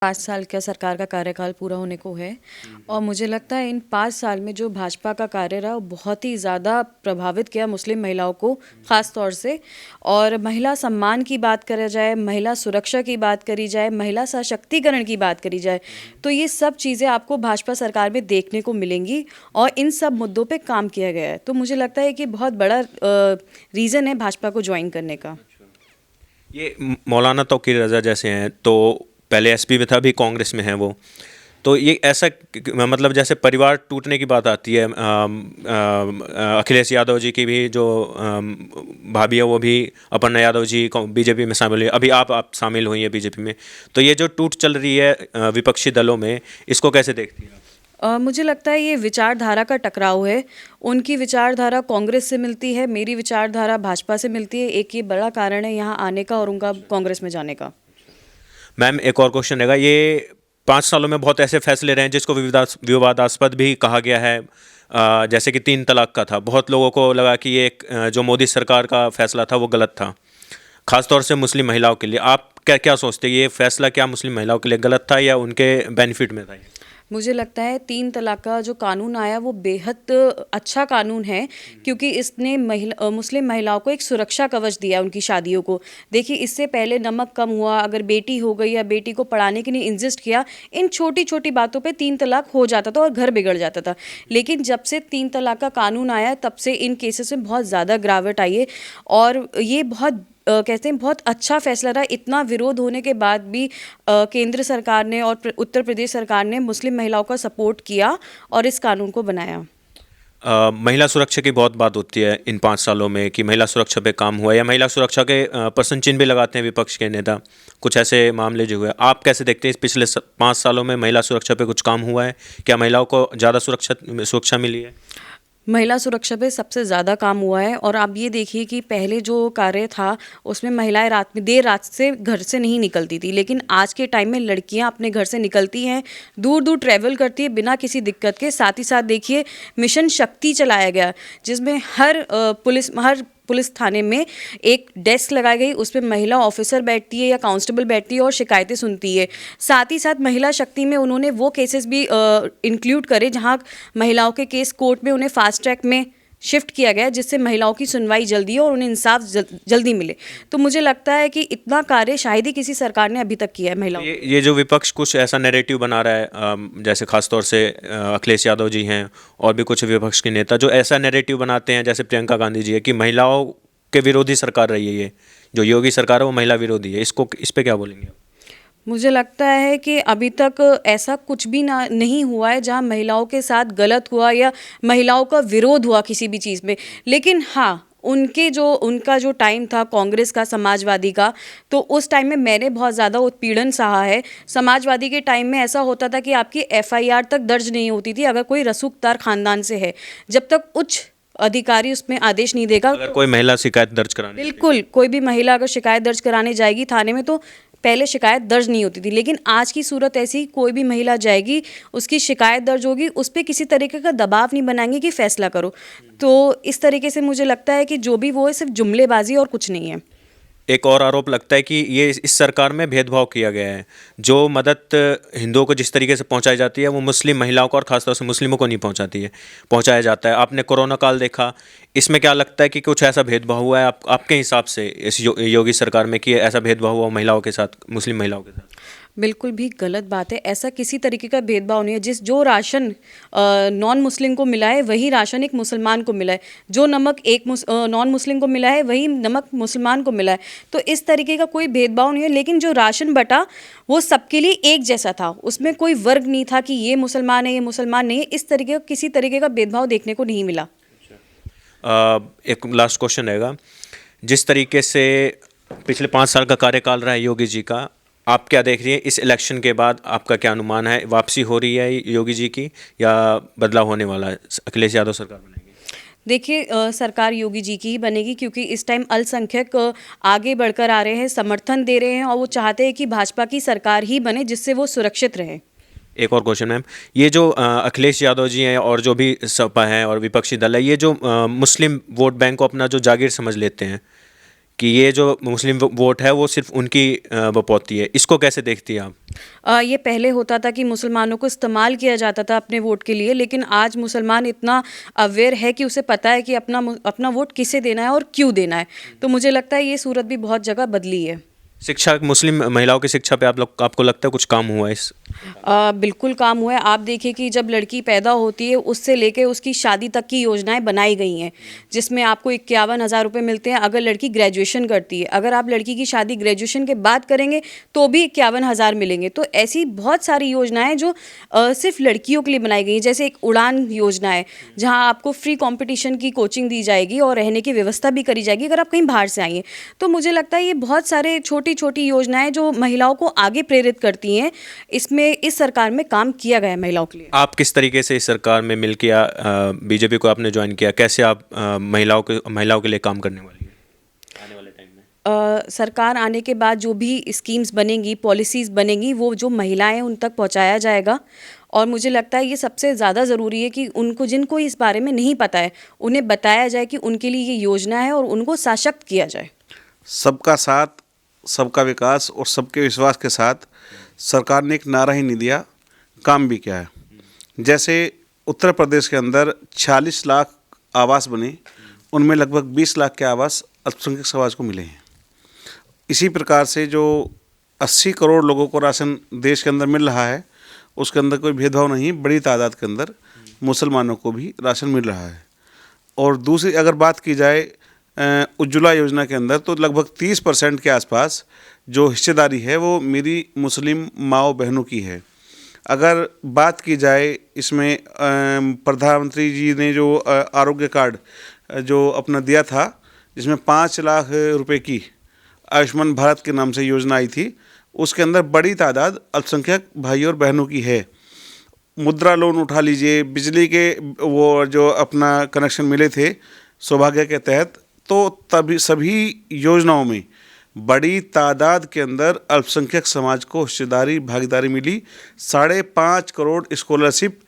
5 साल का सरकार का कार्यकाल पूरा होने को है और मुझे लगता है इन 5 साल में जो भाजपा का कार्य रहा वो बहुत ही ज़्यादा प्रभावित किया मुस्लिम महिलाओं को ख़ास तौर से। और महिला सम्मान की बात करा जाए, महिला सुरक्षा की बात करी जाए, महिला सशक्तिकरण की बात करी जाए, तो ये सब चीज़ें आपको भाजपा सरकार में देखने को मिलेंगी और इन सब मुद्दों पे काम किया गया है। तो मुझे लगता है कि बहुत बड़ा रीज़न है भाजपा को ज्वाइन करने का। ये मौलाना तौकीर रज़ा जैसे हैं, तो पहले एसपी में था, अभी कांग्रेस में हैं वो। तो ये ऐसा मतलब जैसे परिवार टूटने की बात आती है, अखिलेश यादव जी की भी जो भाभी है वो भी अपर्णा यादव जी बीजेपी में शामिल हुई, अभी आप शामिल हुई हैं बीजेपी में। तो ये जो टूट चल रही है विपक्षी दलों में, इसको कैसे देखती हैं आप? मुझे लगता है ये विचारधारा का टकराव है। उनकी विचारधारा कांग्रेस से मिलती है, मेरी विचारधारा भाजपा से मिलती है। एक ये बड़ा कारण है यहाँ आने का और उनका कांग्रेस में जाने का। मैम, एक और क्वेश्चन रहेगा। ये 5 सालों में बहुत ऐसे फैसले रहे हैं जिसको विवादास्पद भी कहा गया है, जैसे कि 3 तलाक का था। बहुत लोगों को लगा कि ये जो मोदी सरकार का फैसला था वो गलत था, खासतौर से मुस्लिम महिलाओं के लिए। आप क्या क्या सोचते हैं, ये फैसला क्या मुस्लिम महिलाओं के लिए गलत था या उनके बेनिफिट में था ये? मुझे लगता है 3 तलाक का जो कानून आया वो बेहद अच्छा कानून है, क्योंकि इसने मुस्लिम महिलाओं को एक सुरक्षा कवच दिया उनकी शादियों को। देखिए, इससे पहले नमक कम हुआ, अगर बेटी हो गई या बेटी को पढ़ाने के लिए इंसिस्ट किया, इन छोटी छोटी बातों पे 3 तलाक हो जाता था और घर बिगड़ जाता था। लेकिन जब से 3 तलाक का कानून आया तब से इन केसेस में बहुत ज़्यादा गिरावट आई है और ये बहुत कहते हैं बहुत अच्छा फैसला रहा। इतना विरोध होने के बाद भी केंद्र सरकार ने और उत्तर प्रदेश सरकार ने मुस्लिम महिलाओं का सपोर्ट किया और इस कानून को बनाया। महिला सुरक्षा की बहुत बात होती है इन 5 सालों में कि महिला सुरक्षा पे काम हुआ, या महिला सुरक्षा के प्रश्न चिन्ह भी लगाते हैं विपक्ष के नेता। कुछ ऐसे मामले जो हुए, आप कैसे देखते हैं इस पिछले 5 सालों में महिला सुरक्षा पे कुछ काम हुआ है? क्या महिलाओं को ज़्यादा सुरक्षा मिली है? महिला सुरक्षा पे सबसे ज़्यादा काम हुआ है। और आप ये देखिए कि पहले जो कार्य था उसमें महिलाएं रात में देर रात से घर से नहीं निकलती थी, लेकिन आज के टाइम में लड़कियां अपने घर से निकलती हैं, दूर दूर ट्रैवल करती है बिना किसी दिक्कत के। साथ ही साथ देखिए, मिशन शक्ति चलाया गया जिसमें हर पुलिस थाने में एक डेस्क लगाई गई, उस पर महिला ऑफिसर बैठती है या कांस्टेबल बैठती है और शिकायतें सुनती है। साथ ही साथ महिला शक्ति में उन्होंने वो केसेस भी इंक्लूड करे जहां महिलाओं के केस कोर्ट में उन्हें फास्ट ट्रैक में शिफ्ट किया गया, जिससे महिलाओं की सुनवाई जल्दी हो और उन्हें इंसाफ जल्दी मिले। तो मुझे लगता है कि इतना कार्य शायद ही किसी सरकार ने अभी तक किया है महिलाओं। ये जो विपक्ष कुछ ऐसा नैरेटिव बना रहा है, जैसे खासतौर से अखिलेश यादव जी हैं और भी कुछ विपक्ष के नेता जो ऐसा नैरेटिव बनाते हैं, जैसे प्रियंका गांधी जी है, कि महिलाओं के विरोधी सरकार रही है। ये जो योगी सरकार है वो महिला विरोधी है। इस पे क्या बोलेंगे आप? मुझे लगता है कि अभी तक ऐसा कुछ भी नहीं हुआ है जहां महिलाओं के साथ गलत हुआ या महिलाओं का विरोध हुआ किसी भी चीज़ में। लेकिन हाँ, उनका जो टाइम था कांग्रेस का, समाजवादी का, तो उस टाइम में मैंने बहुत ज़्यादा उत्पीड़न सहा है। समाजवादी के टाइम में ऐसा होता था कि आपकी एफआईआर तक दर्ज नहीं होती थी अगर कोई रसूखदार खानदान से है, जब तक उच्च अधिकारी उसमें आदेश नहीं देगा। अगर कोई महिला शिकायत दर्ज कराने बिल्कुल, कोई भी महिला अगर शिकायत दर्ज कराने जाएगी थाने में तो पहले शिकायत दर्ज नहीं होती थी। लेकिन आज की सूरत ऐसी, कोई भी महिला जाएगी, उसकी शिकायत दर्ज होगी, उस पर किसी तरीके का दबाव नहीं बनाएंगे कि फैसला करो। तो इस तरीके से मुझे लगता है कि जो भी वो है सिर्फ जुमलेबाजी और कुछ नहीं है। एक और आरोप लगता है कि ये इस सरकार में भेदभाव किया गया है। जो मदद हिंदुओं को जिस तरीके से पहुंचाई जाती है वो मुस्लिम महिलाओं को और खासतौर से मुस्लिमों को नहीं पहुंचाया जाता है। आपने कोरोना काल देखा, इसमें क्या लगता है कि कुछ ऐसा भेदभाव हुआ है आपके हिसाब से इस योगी सरकार में, कि ऐसा भेदभाव हुआ महिलाओं के साथ, मुस्लिम महिलाओं के साथ? बिल्कुल भी गलत बात है। ऐसा किसी तरीके का भेदभाव नहीं है। जो राशन नॉन मुस्लिम को मिला है वही राशन एक मुसलमान को मिला है, जो नमक एक नॉन मुस्लिम को मिला है वही नमक मुसलमान को मिला है। तो इस तरीके का कोई भेदभाव नहीं है। लेकिन जो राशन बटा वो सबके लिए एक जैसा था, उसमें कोई वर्ग नहीं था कि ये मुसलमान है ये मुसलमान नहीं है। इस तरीके का किसी तरीके का भेदभाव देखने को नहीं मिला। एक लास्ट क्वेश्चन रहेगा। जिस तरीके से पिछले 5 साल का कार्यकाल रहा है योगी जी का, आप क्या देख रही है इस इलेक्शन के बाद? आपका क्या अनुमान है? वापसी हो रही है योगी जी की या बदलाव होने वाला है, अखिलेश यादव सरकार बनेगी? देखिए, सरकार योगी जी की ही बनेगी, क्योंकि इस टाइम अल्पसंख्यक आगे बढ़कर आ रहे हैं, समर्थन दे रहे हैं और वो चाहते हैं कि भाजपा की सरकार ही बने जिससे वो सुरक्षित रहे। एक और क्वेश्चन मैम, ये जो अखिलेश यादव जी हैं और जो भी सपा हैं और विपक्षी दल है, ये जो मुस्लिम वोट बैंक को अपना जो जागीर समझ लेते हैं, कि ये जो मुस्लिम वोट है वो सिर्फ उनकी बपौती है, इसको कैसे देखती हैं आप? ये पहले होता था कि मुसलमानों को इस्तेमाल किया जाता था अपने वोट के लिए, लेकिन आज मुसलमान इतना अवेयर है कि उसे पता है कि अपना वोट किसे देना है और क्यों देना है। तो मुझे लगता है ये सूरत भी बहुत जगह बदली है। शिक्षा, मुस्लिम महिलाओं की शिक्षा पे आपको लगता है कुछ काम हुआ है इस? बिल्कुल काम हुआ है। आप देखिए कि जब लड़की पैदा होती है उससे लेके उसकी शादी तक की योजनाएं बनाई गई हैं, जिसमें आपको 51,000 रुपये मिलते हैं अगर लड़की ग्रेजुएशन करती है। अगर आप लड़की की शादी ग्रेजुएशन के बाद करेंगे तो भी 51,000 मिलेंगे। तो ऐसी बहुत सारी योजनाएं जो सिर्फ लड़कियों के लिए बनाई गई हैं। जैसे एक उड़ान योजना है, जहाँ आपको फ्री कॉम्पिटिशन की कोचिंग दी जाएगी और रहने की व्यवस्था भी करी जाएगी अगर आप कहीं बाहर से आई हैं। तो मुझे लगता है ये बहुत सारे छोटी छोटी योजनाएं जो महिलाओं को आगे प्रेरित करती हैं, इसमें इस सरकार में काम किया गया है महिलाओं के लिए। आप किस तरीके से इस सरकार में मिल के बीजेपी को आपने ज्वाइन किया? कैसे आप महिलाओं के लिए काम करने वाली है आने वाले टाइम में? सरकार आने के बाद जो भी स्कीम्स बनेंगी, पॉलिसीज़ बनेंगी, वो जो महिलाएं हैं उन तक पहुंचाया जाएगा। और मुझे लगता है ये सबसे ज़्यादा ज़रूरी है कि उनको, जिनको इस बारे में नहीं पता है, उन्हें बताया जाए कि उनके लिए ये योजना है और उनको सशक्त किया जाए। सबका साथ, सबका विकास और सबके विश्वास के साथ सरकार ने एक नारा ही नहीं दिया, काम भी किया है। जैसे उत्तर प्रदेश के अंदर 46 लाख आवास बने, उनमें लगभग 20 लाख के आवास अल्पसंख्यक समाज को मिले हैं। इसी प्रकार से जो 80 करोड़ लोगों को राशन देश के अंदर मिल रहा है, उसके अंदर कोई भेदभाव नहीं, बड़ी तादाद के अंदर मुसलमानों को भी राशन मिल रहा है। और दूसरी अगर बात की जाए उज्ज्वला योजना के अंदर, तो लगभग 30% के आसपास जो हिस्सेदारी है वो मेरी मुस्लिम माओ बहनों की है। अगर बात की जाए इसमें प्रधानमंत्री जी ने जो आरोग्य कार्ड जो अपना दिया था, जिसमें 5 लाख रुपए की आयुष्मान भारत के नाम से योजना आई थी, उसके अंदर बड़ी तादाद अल्पसंख्यक भाई और बहनों की है। मुद्रा लोन उठा लीजिए, बिजली के वो जो अपना कनेक्शन मिले थे सौभाग्य के तहत, तो तभी सभी योजनाओं में बड़ी तादाद के अंदर अल्पसंख्यक समाज को हिस्सेदारी, भागीदारी मिली। 5.5 करोड़ स्कॉलरशिप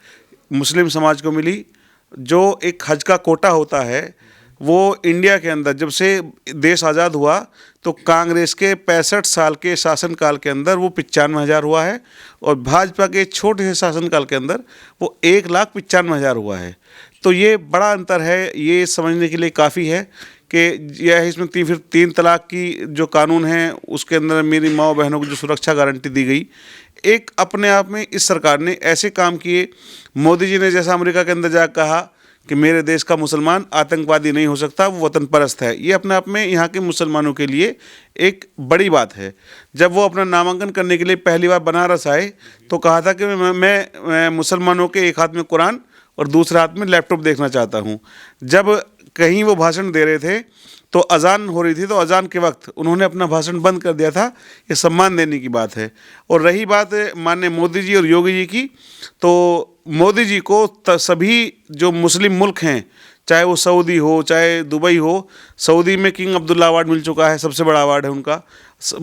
मुस्लिम समाज को मिली। जो एक हज का कोटा होता है, वो इंडिया के अंदर जब से देश आज़ाद हुआ तो कांग्रेस के 65 साल के शासनकाल के अंदर वो 95,000 हुआ है, और भाजपा के छोटे से शासनकाल के अंदर वो 1,95,000 हुआ है। तो ये बड़ा अंतर है। ये समझने के लिए काफ़ी है कि यह इसमें फिर 3 तलाक की जो कानून है उसके अंदर मेरी माँ बहनों को जो सुरक्षा गारंटी दी गई, एक अपने आप में इस सरकार ने ऐसे काम किए। मोदी जी ने जैसा अमेरिका के अंदर जाकर कहा कि मेरे देश का मुसलमान आतंकवादी नहीं हो सकता, वो वतन परस्त है, ये अपने आप में यहाँ के मुसलमानों के लिए एक बड़ी बात है। जब वो अपना नामांकन करने के लिए पहली बार बनारस आए तो कहा था कि मैं मुसलमानों के एक हाथ में कुरान और दूसरे हाथ में लैपटॉप देखना चाहता हूँ। जब कहीं वो भाषण दे रहे थे तो अजान हो रही थी, तो अजान के वक्त उन्होंने अपना भाषण बंद कर दिया था। ये सम्मान देने की बात है। और रही बात माननीय मोदी जी और योगी जी की, तो मोदी जी को सभी जो मुस्लिम मुल्क हैं, चाहे वो सऊदी हो चाहे दुबई हो, सऊदी में किंग अब्दुल्ला अवार्ड मिल चुका है, सबसे बड़ा अवार्ड है उनका।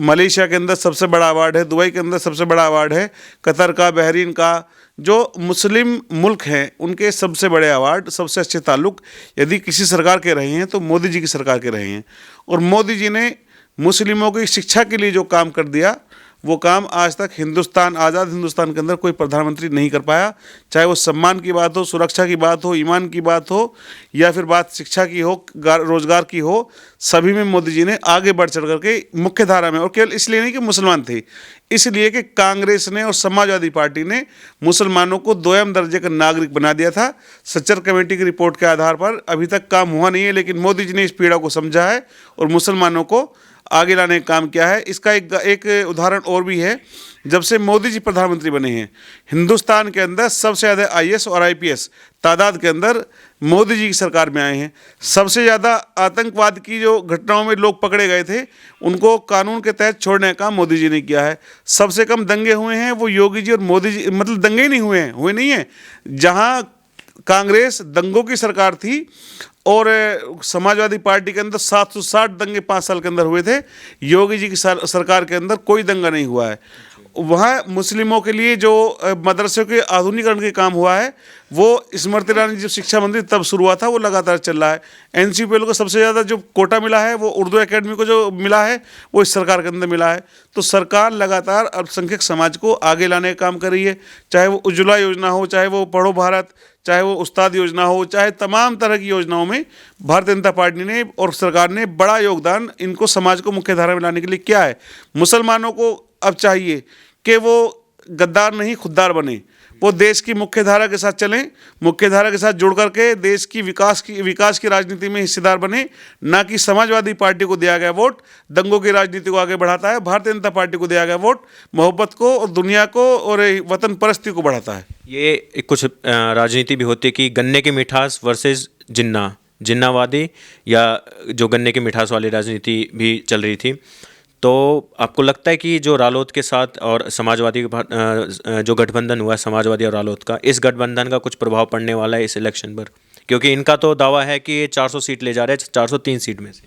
मलेशिया के अंदर सबसे बड़ा अवार्ड है, दुबई के अंदर सबसे बड़ा अवार्ड है, कतर का, बहरीन का, जो मुस्लिम मुल्क हैं उनके सबसे बड़े अवार्ड, सबसे अच्छे ताल्लुक़ यदि किसी सरकार के रहे हैं तो मोदी जी की सरकार के रहे हैं। और मोदी जी ने मुस्लिमों की शिक्षा के लिए जो काम कर दिया, वो काम आज तक हिंदुस्तान, आज़ाद हिंदुस्तान के अंदर कोई प्रधानमंत्री नहीं कर पाया। चाहे वो सम्मान की बात हो, सुरक्षा की बात हो, ईमान की बात हो, या फिर बात शिक्षा की हो, रोजगार की हो, सभी में मोदी जी ने आगे बढ़ चढ़ करके मुख्य धारा में, और केवल इसलिए नहीं कि मुसलमान थे, इसलिए कि कांग्रेस ने और समाजवादी पार्टी ने मुसलमानों को दोयम दर्जे का नागरिक बना दिया था। सच्चर कमेटी की रिपोर्ट के आधार पर अभी तक काम हुआ नहीं है, लेकिन मोदी जी ने इस पीड़ा को समझा है और मुसलमानों को आगे लाने का काम किया है। इसका एक उदाहरण और भी है। जब से मोदी जी प्रधानमंत्री बने हैं, हिंदुस्तान के अंदर सबसे ज़्यादा IAS और IPS तादाद के अंदर मोदी जी की सरकार में आए हैं। सबसे ज़्यादा आतंकवाद की जो घटनाओं में लोग पकड़े गए थे, उनको कानून के तहत छोड़ने का काम मोदी जी ने किया है। सबसे कम दंगे हुए हैं वो योगी जी और मोदी जी, मतलब दंगे ही नहीं हुए नहीं हैं। जहाँ कांग्रेस दंगों की सरकार थी और समाजवादी पार्टी के अंदर 760 दंगे 5 साल के अंदर हुए थे, योगी जी की सरकार के अंदर कोई दंगा नहीं हुआ है। वहाँ मुस्लिमों के लिए जो मदरसे के आधुनिकीकरण के काम हुआ है वो स्मृति ईरानी जब शिक्षा मंत्री तब शुरू हुआ था, वो लगातार चल रहा है। एनसीपीएल को सबसे ज़्यादा जो कोटा मिला है वो उर्दू एकेडमी को जो मिला है वो इस सरकार के अंदर मिला है। तो सरकार लगातार अल्पसंख्यक समाज को आगे लाने का काम कर रही है, चाहे वो उज्ज्वला योजना हो, चाहे वो पढ़ो भारत, चाहे वो उस्ताद योजना हो, चाहे तमाम तरह की योजनाओं में भारतीय जनता पार्टी ने और सरकार ने बड़ा योगदान इनको समाज को मुख्य धारा में लाने के लिए किया है। मुसलमानों को अब चाहिए कि वो गद्दार नहीं खुददार बने, वो देश की मुख्य धारा के साथ चलें, मुख्य धारा के साथ जुड़ करके देश की विकास की राजनीति में हिस्सेदार बने, ना कि समाजवादी पार्टी को दिया गया वोट दंगों की राजनीति को आगे बढ़ाता है। भारतीय जनता पार्टी को दिया गया वोट मोहब्बत को और दुनिया को और वतन परस्ती को बढ़ाता है। ये कुछ राजनीति भी होती है कि गन्ने की मिठास वर्सेस जिन्नावादी या जो गन्ने की मिठास वाली राजनीति भी चल रही थी। तो आपको लगता है कि जो रालोद के साथ और समाजवादी के जो गठबंधन हुआ है समाजवादी और रालोद का, इस गठबंधन का कुछ प्रभाव पड़ने वाला है इस इलेक्शन पर? क्योंकि इनका तो दावा है कि ये 400 सीट ले जा रहे हैं, 403 सीट में से।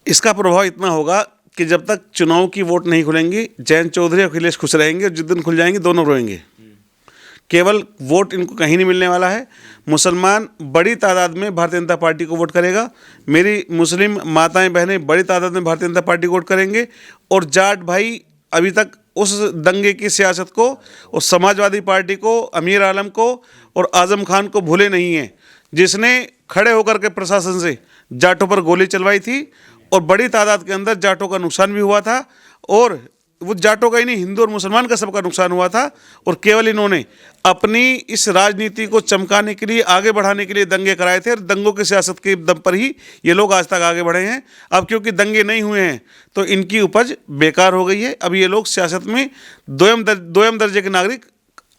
इसका प्रभाव इतना होगा कि जब तक चुनाव की वोट नहीं खुलेंगी, जयंत चौधरी और अखिलेश खुश रहेंगे, जिस दिन खुल जाएंगे दोनों रोएंगे। केवल वोट इनको कहीं नहीं मिलने वाला है। मुसलमान बड़ी तादाद में भारतीय जनता पार्टी को वोट करेगा, मेरी मुस्लिम माताएं बहनें बड़ी तादाद में भारतीय जनता पार्टी को वोट करेंगे, और जाट भाई अभी तक उस दंगे की सियासत को, उस समाजवादी पार्टी को, अमीर आलम को और आजम खान को भूले नहीं हैं, जिसने खड़े होकर के प्रशासन से जाटों पर गोली चलवाई थी और बड़ी तादाद के अंदर जाटों का नुकसान भी हुआ था। और वो जाटों का ही नहीं, हिंदू और मुसलमान का सबका नुकसान हुआ था। और केवल इन्होंने अपनी इस राजनीति को चमकाने के लिए, आगे बढ़ाने के लिए दंगे कराए थे, और दंगों की सियासत के दम पर ही ये लोग आज तक आगे बढ़े हैं। अब क्योंकि दंगे नहीं हुए हैं तो इनकी उपज बेकार हो गई है। अब ये लोग सियासत में दोयम दर्जे के नागरिक,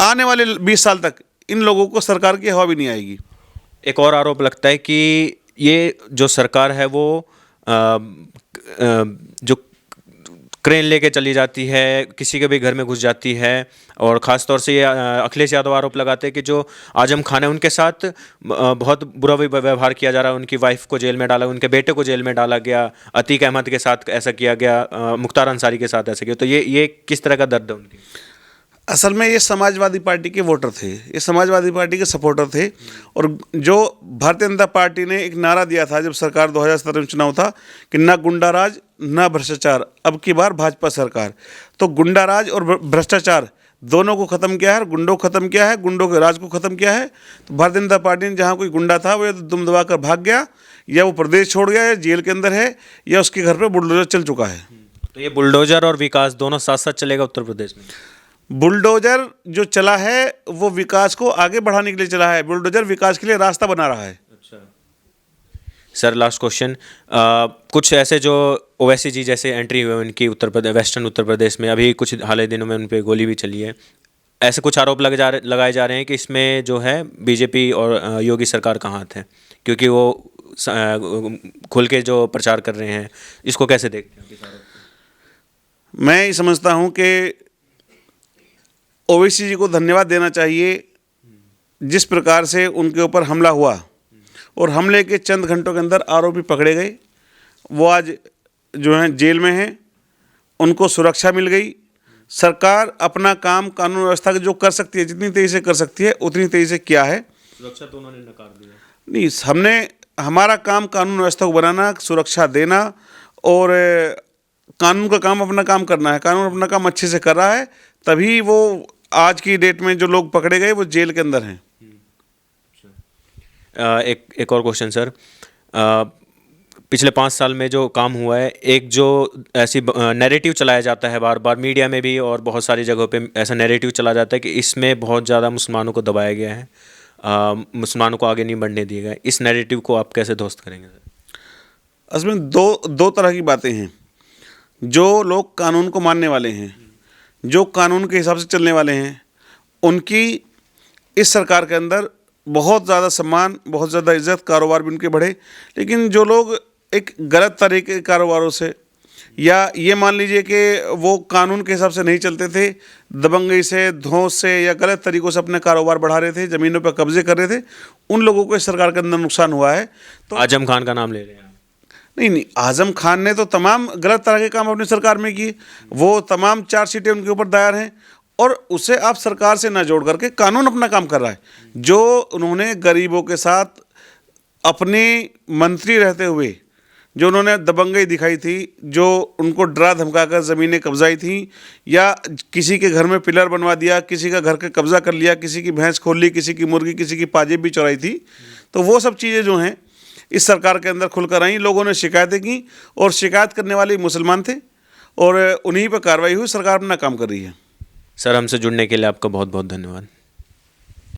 आने वाले 20 साल तक इन लोगों को सरकार की हवा भी नहीं आएगी। एक और आरोप लगता है कि ये जो सरकार है वो जो क्रेन लेके चली जाती है, किसी के भी घर में घुस जाती है। और ख़ास तौर से ये अखिलेश यादव आरोप लगाते हैं कि जो आजम खान है उनके साथ बहुत बुरा व्यवहार किया जा रहा है, उनकी वाइफ को जेल में डाला, उनके बेटे को जेल में डाला गया, अतीक अहमद के साथ ऐसा किया गया, मुख्तार अंसारी के साथ ऐसा किया। तो ये किस तरह का दर्द है उनकी? असल में ये समाजवादी पार्टी के वोटर थे, ये समाजवादी पार्टी के सपोर्टर थे। और जो भारतीय जनता पार्टी ने एक नारा दिया था जब सरकार 2017 में चुनाव था कि ना गुंडाराज ना भ्रष्टाचार, अब की बार भाजपा सरकार। तो गुंडाराज और भ्रष्टाचार दोनों को ख़त्म किया है, गुंडों को ख़त्म किया है, गुंडों के राज को ख़त्म किया है। तो भारतीय जनता पार्टी ने जहाँ कोई गुंडा था वो दुम दबा कर भाग गया, या वो प्रदेश छोड़ गया, या जेल के अंदर है, या उसके घर पर बुलडोजर चल चुका है। तो ये बुलडोजर और विकास दोनों साथ साथ चलेगा उत्तर प्रदेश में? बुलडोजर जो चला है वो विकास को आगे बढ़ाने के लिए चला है, बुलडोजर विकास के लिए रास्ता बना रहा है। अच्छा सर, लास्ट क्वेश्चन, कुछ ऐसे जो ओवैसी जी जैसे एंट्री हुए उनकी वेस्टर्न उत्तर प्रदेश में, अभी कुछ हाल ही दिनों में उन पर गोली भी चली है, ऐसे कुछ आरोप लगाए जा रहे हैं कि इसमें जो है बीजेपी और योगी सरकार का हाथ है, क्योंकि वो खुल के जो प्रचार कर रहे हैं, इसको कैसे देखते हैं? मैं ये समझता हूँ कि ओवैसी जी को धन्यवाद देना चाहिए, जिस प्रकार से उनके ऊपर हमला हुआ और हमले के चंद घंटों के अंदर आरोपी पकड़े गए, वो आज जो हैं जेल में हैं, उनको सुरक्षा मिल गई। सरकार अपना काम कानून व्यवस्था जो कर सकती है, जितनी तेज़ी से कर सकती है उतनी तेज़ी से किया है। सुरक्षा तो उन्होंने नकार दिया नहीं, हमने हमारा काम कानून व्यवस्था को बनाना, सुरक्षा देना, और कानून का काम अपना काम करना है। कानून अपना काम अच्छे से कर रहा है, तभी वो आज की डेट में जो लोग पकड़े गए वो जेल के अंदर हैं। एक और क्वेश्चन सर, पिछले 5 साल में जो काम हुआ है, एक जो ऐसी नैरेटिव चलाया जाता है बार बार मीडिया में भी और बहुत सारी जगहों पे ऐसा नैरेटिव चला जाता है कि इसमें बहुत ज़्यादा मुसलमानों को दबाया गया है, मुसलमानों को आगे नहीं बढ़ने दिया गया। इस नैरेटिव को आप कैसे ध्वस्त करेंगे सर? असल में दो तरह की बातें हैं। जो लोग कानून को मानने वाले हैं, जो कानून के हिसाब से चलने वाले हैं, उनकी इस सरकार के अंदर बहुत ज़्यादा सम्मान, बहुत ज़्यादा इज्जत, कारोबार भी उनके बढ़े। लेकिन जो लोग एक गलत तरीके के कारोबारों से, या ये मान लीजिए कि वो कानून के हिसाब से नहीं चलते थे, दबंगई से, धौंस से या गलत तरीक़ों से अपने कारोबार बढ़ा रहे थे, ज़मीनों पर कब्जे कर रहे थे, उन लोगों को इस सरकार के अंदर नुकसान हुआ है। तो आजम खान का नाम ले रहे हैं? नहीं, आजम खान ने तो तमाम गलत तरह के काम अपनी सरकार में किए, वो तमाम चार्जशीटें उनके ऊपर दायर हैं, और उसे आप सरकार से ना जोड़ करके कानून अपना काम कर रहा है। जो उन्होंने गरीबों के साथ अपने मंत्री रहते हुए जो उन्होंने दबंगई दिखाई थी, जो उनको डरा धमका कर ज़मीनें कब्जाई थी, या किसी के घर में पिलर बनवा दिया, किसी का घर का कब्जा कर लिया, किसी की भैंस खोल ली, किसी की मुर्गी, किसी की पाजेब भी चुराई थी, तो वो सब चीज़ें जो हैं इस सरकार के अंदर खुलकर आई। लोगों ने शिकायतें की और शिकायत करने वाले मुसलमान थे और उन्हीं पर कार्रवाई हुई। सरकार अपना काम कर रही है। सर, हमसे जुड़ने के लिए आपका बहुत बहुत धन्यवाद।